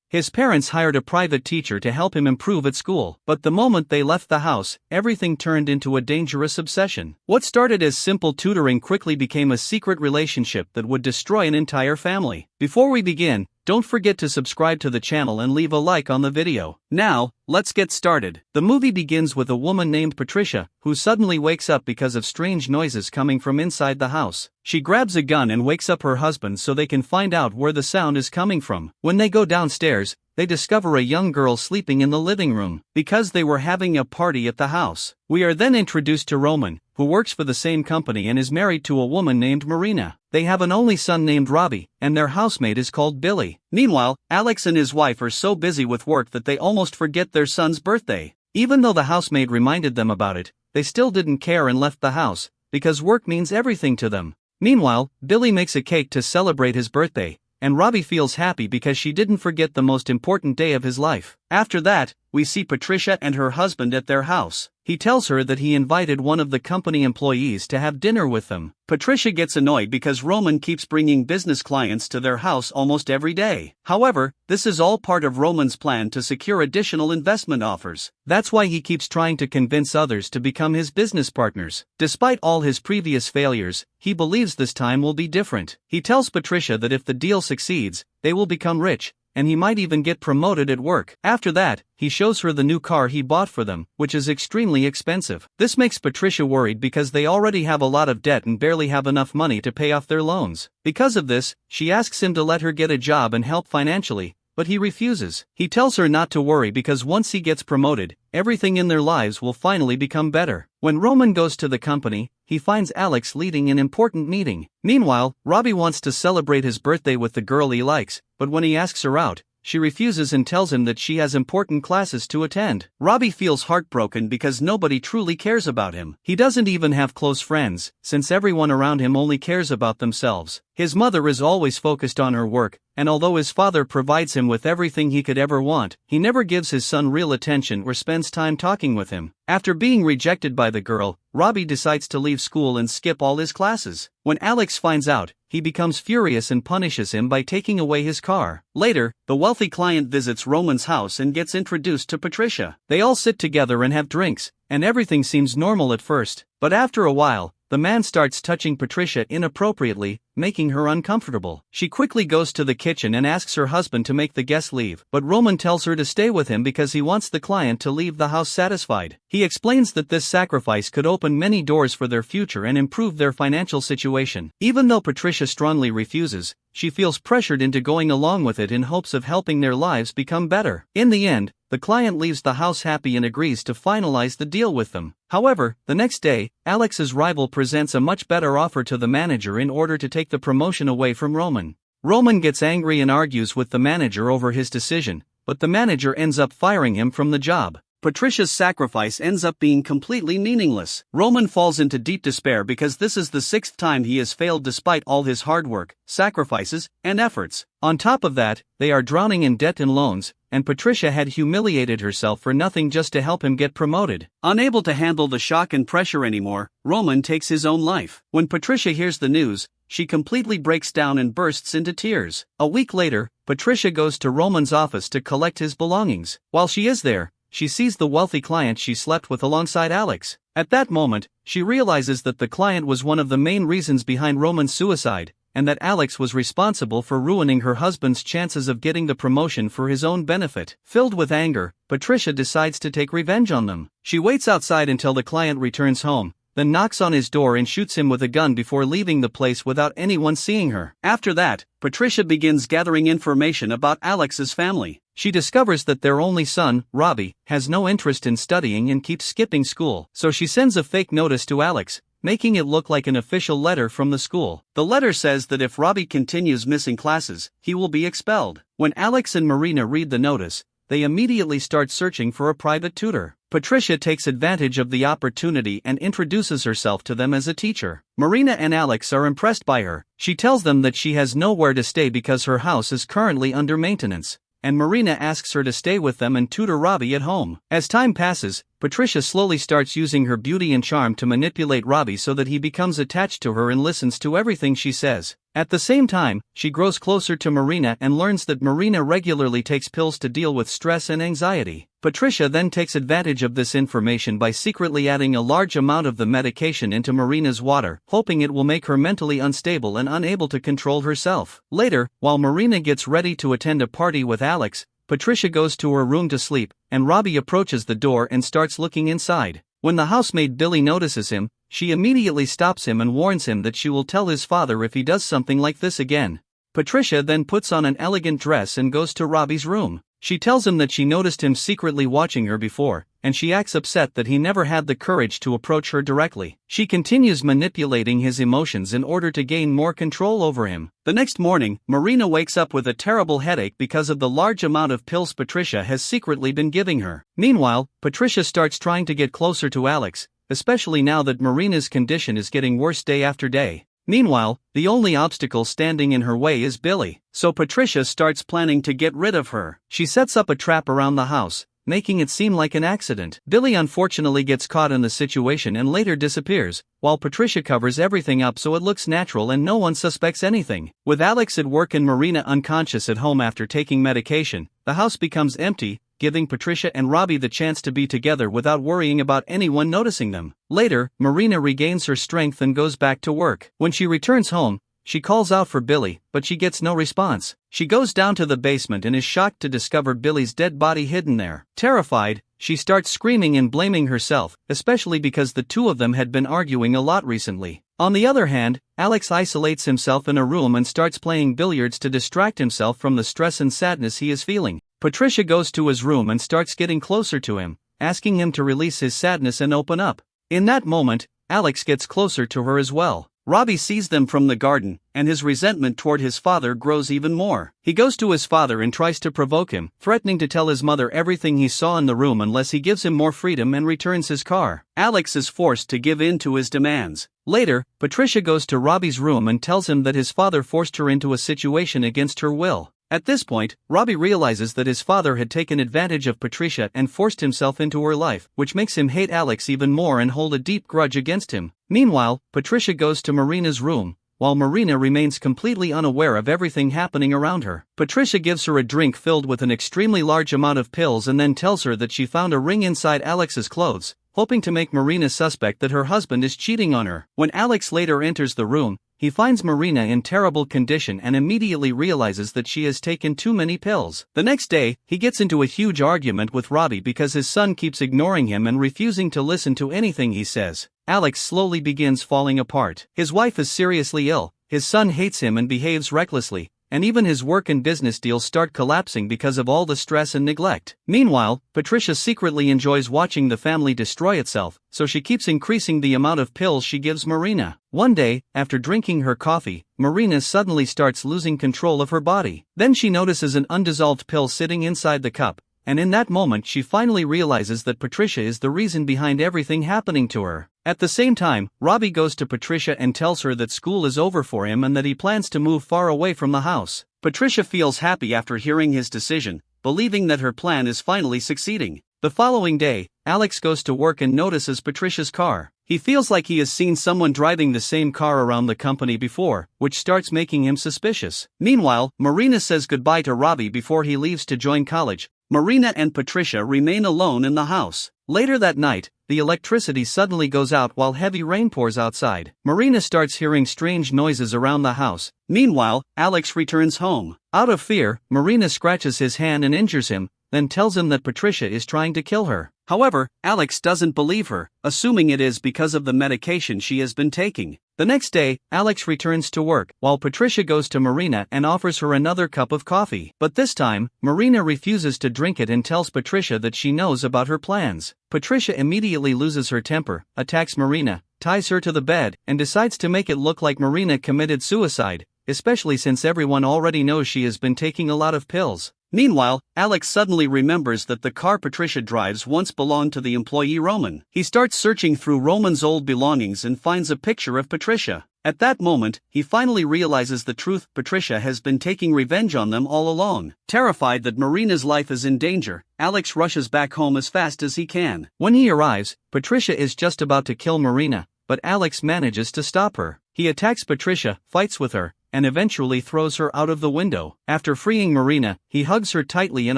His parents hired a private teacher to help him improve at school, but the moment they left the house, everything turned into a dangerous obsession. What started as simple tutoring quickly became a secret relationship that would destroy an entire family. Before we begin, don't forget to subscribe to the channel and leave a like on the video. Now, let's get started. The movie begins with a woman named Patricia, who suddenly wakes up because of strange noises coming from inside the house. She grabs a gun and wakes up her husband so they can find out where the sound is coming from. When they go downstairs, they discover a young girl sleeping in the living room, because they were having a party at the house. We are then introduced to Roman, who works for the same company and is married to a woman named Marina. They have an only son named Robbie, and their housemate is called Billy. Meanwhile, Alex and his wife are so busy with work that they almost forget their son's birthday. Even though the housemaid reminded them about it, they still didn't care and left the house, because work means everything to them. Meanwhile, Billy makes a cake to celebrate his birthday, and Robbie feels happy because she didn't forget the most important day of his life. After that, we see Patricia and her husband at their house. He tells her that he invited one of the company employees to have dinner with them. Patricia gets annoyed because Roman keeps bringing business clients to their house almost every day. However, this is all part of Roman's plan to secure additional investment offers. That's why he keeps trying to convince others to become his business partners. Despite all his previous failures, he believes this time will be different. He tells Patricia that if the deal succeeds, they will become rich, and he might even get promoted at work. After that, he shows her the new car he bought for them, which is extremely expensive. This makes Patricia worried because they already have a lot of debt and barely have enough money to pay off their loans. Because of this, she asks him to let her get a job and help financially, but he refuses. He tells her not to worry because once he gets promoted, everything in their lives will finally become better. When Roman goes to the company, he finds Alex leading an important meeting. Meanwhile, Robbie wants to celebrate his birthday with the girl he likes, but when he asks her out, she refuses and tells him that she has important classes to attend. Robbie feels heartbroken because nobody truly cares about him. He doesn't even have close friends, since everyone around him only cares about themselves. His mother is always focused on her work, and although his father provides him with everything he could ever want, he never gives his son real attention or spends time talking with him. After being rejected by the girl, Robbie decides to leave school and skip all his classes. When Alex finds out, he becomes furious and punishes him by taking away his car. Later, the wealthy client visits Roman's house and gets introduced to Patricia. They all sit together and have drinks, and everything seems normal at first. But after a while, the man starts touching Patricia inappropriately, making her uncomfortable. She quickly goes to the kitchen and asks her husband to make the guests leave, but Roman tells her to stay with him because he wants the client to leave the house satisfied. He explains that this sacrifice could open many doors for their future and improve their financial situation. Even though Patricia strongly refuses, she feels pressured into going along with it in hopes of helping their lives become better. In the end, the client leaves the house happy and agrees to finalize the deal with them. However, the next day, Alex's rival presents a much better offer to the manager in order to take the promotion away from Roman. Roman gets angry and argues with the manager over his decision, but the manager ends up firing him from the job. Patricia's sacrifice ends up being completely meaningless. Roman falls into deep despair because this is the 6th time he has failed despite all his hard work, sacrifices, and efforts. On top of that, they are drowning in debt and loans, and Patricia had humiliated herself for nothing just to help him get promoted. Unable to handle the shock and pressure anymore, Roman takes his own life. When Patricia hears the news, she completely breaks down and bursts into tears. A week later, Patricia goes to Roman's office to collect his belongings. While she is there, she sees the wealthy client she slept with alongside Alex. At that moment, she realizes that the client was one of the main reasons behind Roman's suicide, and that Alex was responsible for ruining her husband's chances of getting the promotion for his own benefit. Filled with anger, Patricia decides to take revenge on them. She waits outside until the client returns home, then knocks on his door and shoots him with a gun before leaving the place without anyone seeing her. After that, Patricia begins gathering information about Alex's family. She discovers that their only son, Robbie, has no interest in studying and keeps skipping school. So she sends a fake notice to Alex, making it look like an official letter from the school. The letter says that if Robbie continues missing classes, he will be expelled. When Alex and Marina read the notice, they immediately start searching for a private tutor. Patricia takes advantage of the opportunity and introduces herself to them as a teacher. Marina and Alex are impressed by her. She tells them that she has nowhere to stay because her house is currently under maintenance. and Marina asks her to stay with them and tutor Robbie at home. As time passes, Patricia slowly starts using her beauty and charm to manipulate Robbie so that he becomes attached to her and listens to everything she says. At the same time, she grows closer to Marina and learns that Marina regularly takes pills to deal with stress and anxiety. Patricia then takes advantage of this information by secretly adding a large amount of the medication into Marina's water, hoping it will make her mentally unstable and unable to control herself. Later, while Marina gets ready to attend a party with Alex, Patricia goes to her room to sleep, and Robbie approaches the door and starts looking inside. When the housemaid Billy notices him, she immediately stops him and warns him that she will tell his father if he does something like this again. Patricia then puts on an elegant dress and goes to Robbie's room. She tells him that she noticed him secretly watching her before, and she acts upset that he never had the courage to approach her directly. She continues manipulating his emotions in order to gain more control over him. The next morning, Marina wakes up with a terrible headache because of the large amount of pills Patricia has secretly been giving her. Meanwhile, Patricia starts trying to get closer to Alex, especially now that Marina's condition is getting worse day after day. Meanwhile, the only obstacle standing in her way is Billy, so Patricia starts planning to get rid of her. She sets up a trap around the house, making it seem like an accident. Billy unfortunately gets caught in the situation and later disappears, while Patricia covers everything up so it looks natural and no one suspects anything. With Alex at work and Marina unconscious at home after taking medication, the house becomes empty, giving Patricia and Robbie the chance to be together without worrying about anyone noticing them. Later, Marina regains her strength and goes back to work. When she returns home, she calls out for Billy, but she gets no response. She goes down to the basement and is shocked to discover Billy's dead body hidden there. Terrified, she starts screaming and blaming herself, especially because the two of them had been arguing a lot recently. On the other hand, Alex isolates himself in a room and starts playing billiards to distract himself from the stress and sadness he is feeling. Patricia goes to his room and starts getting closer to him, asking him to release his sadness and open up. In that moment, Alex gets closer to her as well. Robbie sees them from the garden, and his resentment toward his father grows even more. He goes to his father and tries to provoke him, threatening to tell his mother everything he saw in the room unless he gives him more freedom and returns his car. Alex is forced to give in to his demands. Later, Patricia goes to Robbie's room and tells him that his father forced her into a situation against her will. At this point, Robbie realizes that his father had taken advantage of Patricia and forced himself into her life, which makes him hate Alex even more and hold a deep grudge against him. Meanwhile, Patricia goes to Marina's room, while Marina remains completely unaware of everything happening around her. Patricia gives her a drink filled with an extremely large amount of pills and then tells her that she found a ring inside Alex's clothes, hoping to make Marina suspect that her husband is cheating on her. When Alex later enters the room, he finds Marina in terrible condition and immediately realizes that she has taken too many pills. The next day, he gets into a huge argument with Robbie because his son keeps ignoring him and refusing to listen to anything he says. Alex slowly begins falling apart. His wife is seriously ill, his son hates him and behaves recklessly, and even his work and business deals start collapsing because of all the stress and neglect. Meanwhile, Patricia secretly enjoys watching the family destroy itself, so she keeps increasing the amount of pills she gives Marina. One day, after drinking her coffee, Marina suddenly starts losing control of her body. Then she notices an undissolved pill sitting inside the cup, and in that moment she finally realizes that Patricia is the reason behind everything happening to her. At the same time, Robbie goes to Patricia and tells her that school is over for him and that he plans to move far away from the house. Patricia feels happy after hearing his decision, believing that her plan is finally succeeding. The following day, Alex goes to work and notices Patricia's car. He feels like he has seen someone driving the same car around the company before, which starts making him suspicious. Meanwhile, Marina says goodbye to Robbie before he leaves to join college. Marina and Patricia remain alone in the house. Later that night, the electricity suddenly goes out while heavy rain pours outside. Marina starts hearing strange noises around the house. Meanwhile, Alex returns home. Out of fear, Marina scratches his hand and injures him, then tells him that Patricia is trying to kill her. However, Alex doesn't believe her, assuming it is because of the medication she has been taking. The next day, Alex returns to work, while Patricia goes to Marina and offers her another cup of coffee. But this time, Marina refuses to drink it and tells Patricia that she knows about her plans. Patricia immediately loses her temper, attacks Marina, ties her to the bed, and decides to make it look like Marina committed suicide, especially since everyone already knows she has been taking a lot of pills. Meanwhile, Alex suddenly remembers that the car Patricia drives once belonged to the employee Roman. He starts searching through Roman's old belongings and finds a picture of Patricia. At that moment, he finally realizes the truth: Patricia has been taking revenge on them all along. Terrified that Marina's life is in danger, Alex rushes back home as fast as he can. When he arrives, Patricia is just about to kill Marina, but Alex manages to stop her. He attacks Patricia, fights with her, and eventually throws her out of the window. After freeing Marina, he hugs her tightly and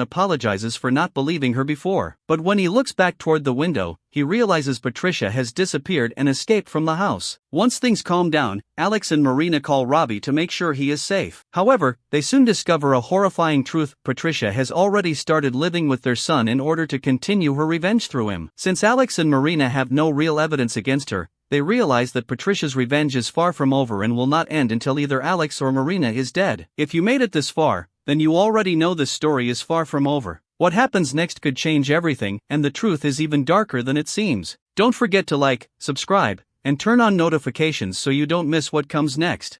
apologizes for not believing her before. But when he looks back toward the window, he realizes Patricia has disappeared and escaped from the house. Once things calm down, Alex and Marina call Robbie to make sure he is safe. However, they soon discover a horrifying truth: Patricia has already started living with their son in order to continue her revenge through him. Since Alex and Marina have no real evidence against her, they realize that Patricia's revenge is far from over and will not end until either Alex or Marina is dead. If you made it this far, then you already know this story is far from over. What happens next could change everything, and the truth is even darker than it seems. Don't forget to like, subscribe, and turn on notifications so you don't miss what comes next.